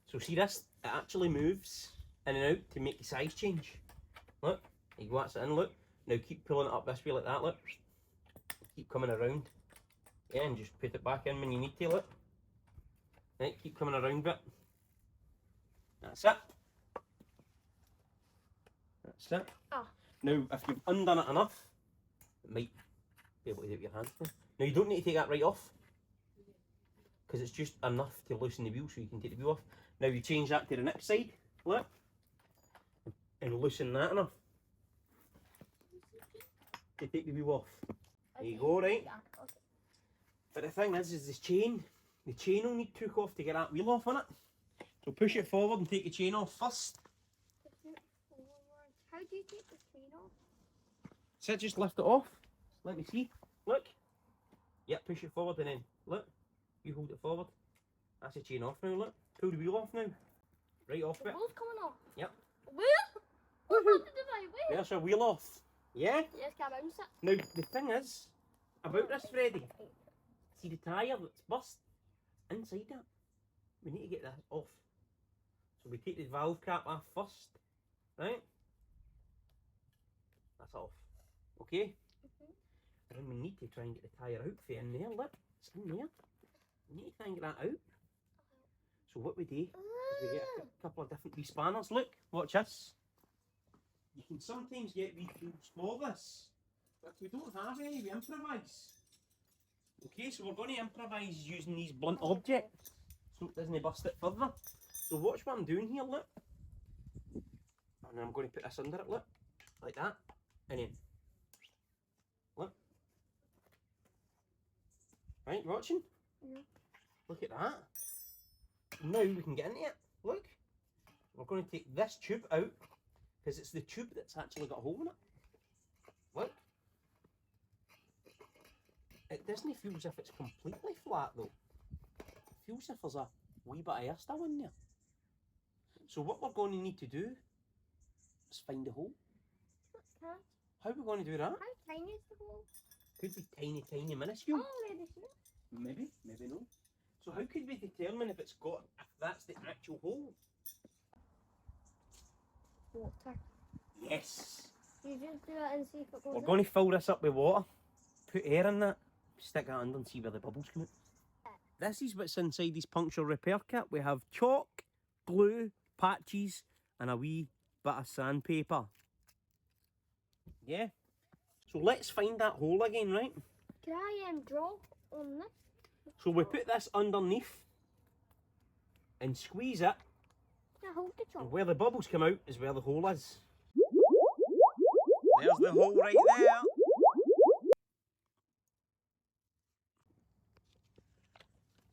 So see this? It actually moves in and out to make the size change. Look, you go, that's it in, look. Now keep pulling it up this way like that, look. Keep coming around. Yeah, and just put it back in when you need to, look. Right, keep coming around a bit. That's it. That's it. Oh. Now, if you've undone it enough, it might be able to do it with your hands now. Now, you don't need to take that right off, because it's just enough to loosen the wheel so you can take the wheel off. Now, you change that to the next side, look, and loosen that enough to take the wheel off. There you go, right? Yeah, okay. But the thing is the chain will need took off to get that wheel off on it. So push it forward and take the chain off first. How do you take the chain off? So just lift it off. Let me see. Look. Yep, push it forward and then look. You hold it forward. That's the chain off now, look. Pull the wheel off now. Right off The it. wheel's coming off. Yep. Wheel? What happened to my wheel? There's your wheel off. Yeah? Yes, can I bounce it? Now the thing is about this, Freddie. See the tyre that's burst? Inside that. We need to get that off. So we take the valve cap off first. Right? That's off. Okay? And then we need to try and get the tyre out for in there. Look, it's in there. We need to try and get that out. So what we do is we get a couple of different wee spanners. Look, watch this. You can sometimes get wee tools for this. But if we don't have any, we improvise. Okay, so we're going to improvise using these blunt objects so it doesn't bust it further. So watch what I'm doing here, look. And I'm going to put this under it, look. Like that. And then, look. Right, you watching? Yeah. Look at that. Now we can get into it. Look. We're going to take this tube out because it's the tube that's actually got a hole in it. Look. It doesn't feel as if it's completely flat though. It feels as if there's a wee bit of air still in there. So what we're going to need to do is find the hole. How are we going to do that? How tiny is the hole? Could be tiny, tiny, minuscule. Oh, maybe so. Maybe, maybe no. So how could we determine if that's the actual hole? Water. Yes. You just do it and see if it goes We're going to fill this up with water, put air in that, stick that under and see where the bubbles come out. This is what's inside this puncture repair kit. We have chalk, glue, patches and a wee bit of sandpaper. Yeah. So let's find that hole again, right? Can I draw on this? So we put this underneath and squeeze it, Can I hold the and chalk? where the bubbles come out is where the hole is. There's the hole right there.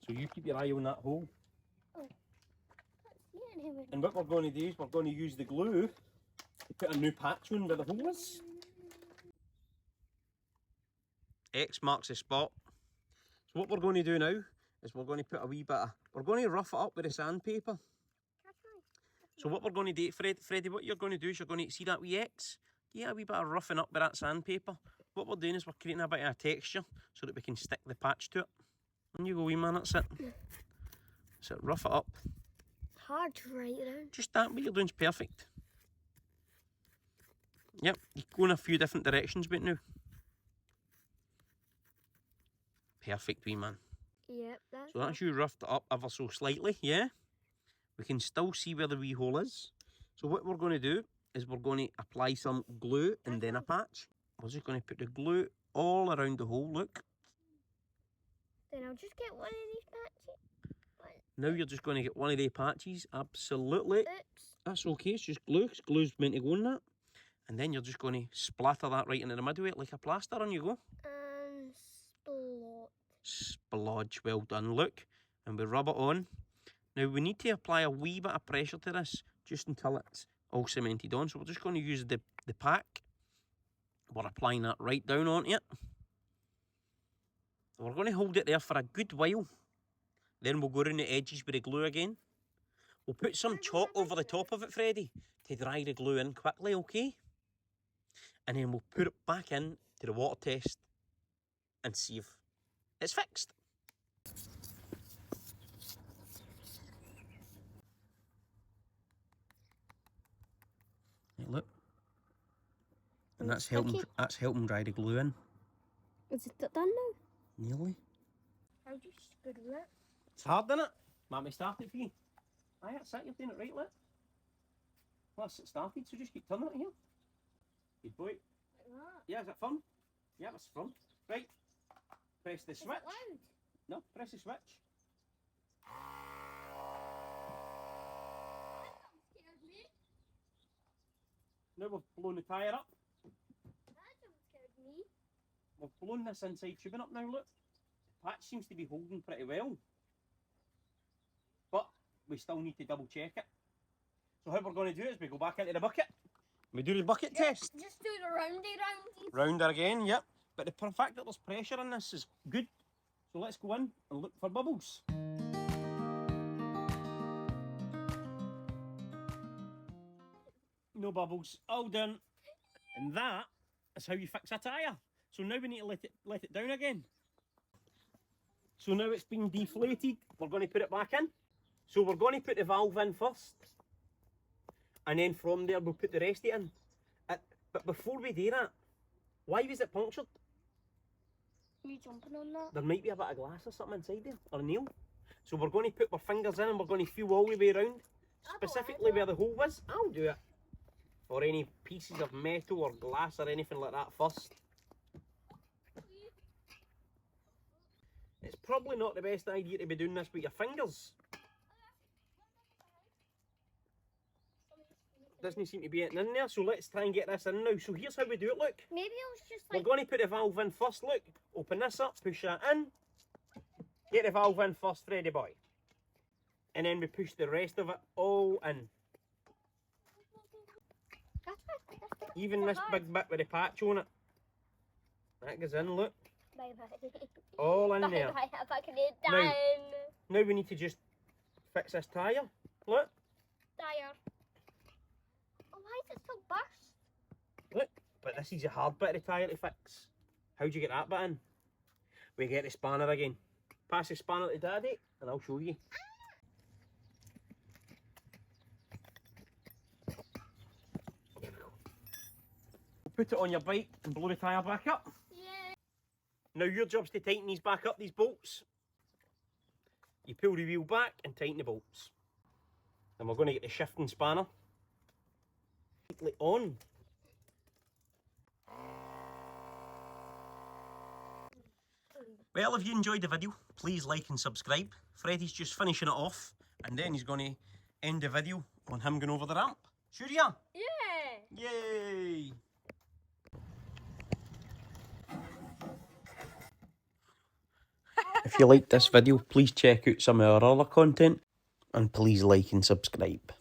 So you keep your eye on that hole. Oh. Yeah, And what we're going to do is we're going to use the glue to put a new patch on where the hole is. X marks the spot. So what we're going to do now is we're going to put a wee bit of, we're going to rough it up with the sandpaper. So what we're going to do, Freddie, what you're going to do is you're going to see that wee X? Yeah, a wee bit of roughing up with that sandpaper. What we're doing is we're creating a bit of a texture so that we can stick the patch to it. And you go, wee man, that's it. So rough it up. Hard to write around. Just that, what you're doing is perfect. Yep, you go in a few different directions but now. Perfect, wee man. Yep, that's So that's you roughed it up ever so slightly, yeah? We can still see where the wee hole is. So what we're going to do is we're going to apply some glue and then a patch. We're just going to put the glue all around the hole, look. Then I'll just get one of these patches. Now you're just going to get one of the patches, absolutely. Oops. That's okay, it's just glue, 'cause glue's meant to go in that. And then you're just going to splatter that right into the middle of it like a plaster, and you go. And splot. Splodge, well done, look. And we rub it on. Now we need to apply a wee bit of pressure to this, just until it's all cemented on. So we're just going to use the pack. We're applying that right down onto it. We're going to hold it there for a good while. Then we'll go around the edges with the glue again. We'll put some chalk over the top of it, Freddie, to dry the glue in quickly, okay? And then we'll put it back in to the water test and see if it's fixed. Right, look. And It's that's helping dry the glue in. Is it done now? Nearly. How do you screw it? It's hard, isn't it? Want me to start it for you? Aye, that's it, you're doing it right, look. Well, that's it started, so just keep turning it here. Good boy. Like that? Yeah, is that firm? Yeah, that's firm. Right. Press the Is it switch. loud? No, press the switch. Scared me. Now we've blown the tyre up. That don't scared me. We've blown this inside tubing up now, look. The patch seems to be holding pretty well. But we still need to double check it. So how we're going to do it is we go back into the bucket. We do the bucket test. Just do the roundy. Rounder again, yep. But the fact that there's pressure in this is good. So let's go in and look for bubbles. No bubbles, all done. And that is how you fix a tyre. So now we need to let it down again. So now it's been deflated, we're going to put it back in. So we're going to put the valve in first. And then from there we'll put the rest of it in. But before we do that, why was it punctured? You jumping on that? There might be a bit of glass or something inside there, or a nail. So we're going to put our fingers in and we're going to feel all the way around, specifically where the hole was. I'll do it. For any pieces of metal or glass or anything like that first. It's probably not the best idea to be doing this with your fingers. Doesn't seem to be getting in there, so let's try and get this in now. So here's how we do it, look. Maybe it was just We're like... going to put the valve in first, look. Open this up, push that in. Get the valve in first, Freddie boy. And then we push the rest of it all in. Even this big bit with the patch on it. That goes in, look. Bye-bye. All in there. Bye-bye, if I can get done. Now we need to just fix this tyre. Look. Tire. Oh, why is it still burst? Look. But this is a hard bit of the tyre to fix. How'd you get that bit in? We get the spanner again. Pass the spanner to Daddy and I'll show you. Put it on your bike and blow the tyre back up. Yeah. Now your job's to tighten these back up, these bolts. You pull the wheel back and tighten the bolts. And we're going to get the shifting spanner on. Well, if you enjoyed the video, please like and subscribe. Freddie's just finishing it off and then he's going to end the video on him going over the ramp. Sure you are? Yeah. Yay! If you liked this video, please check out some of our other content and please like and subscribe.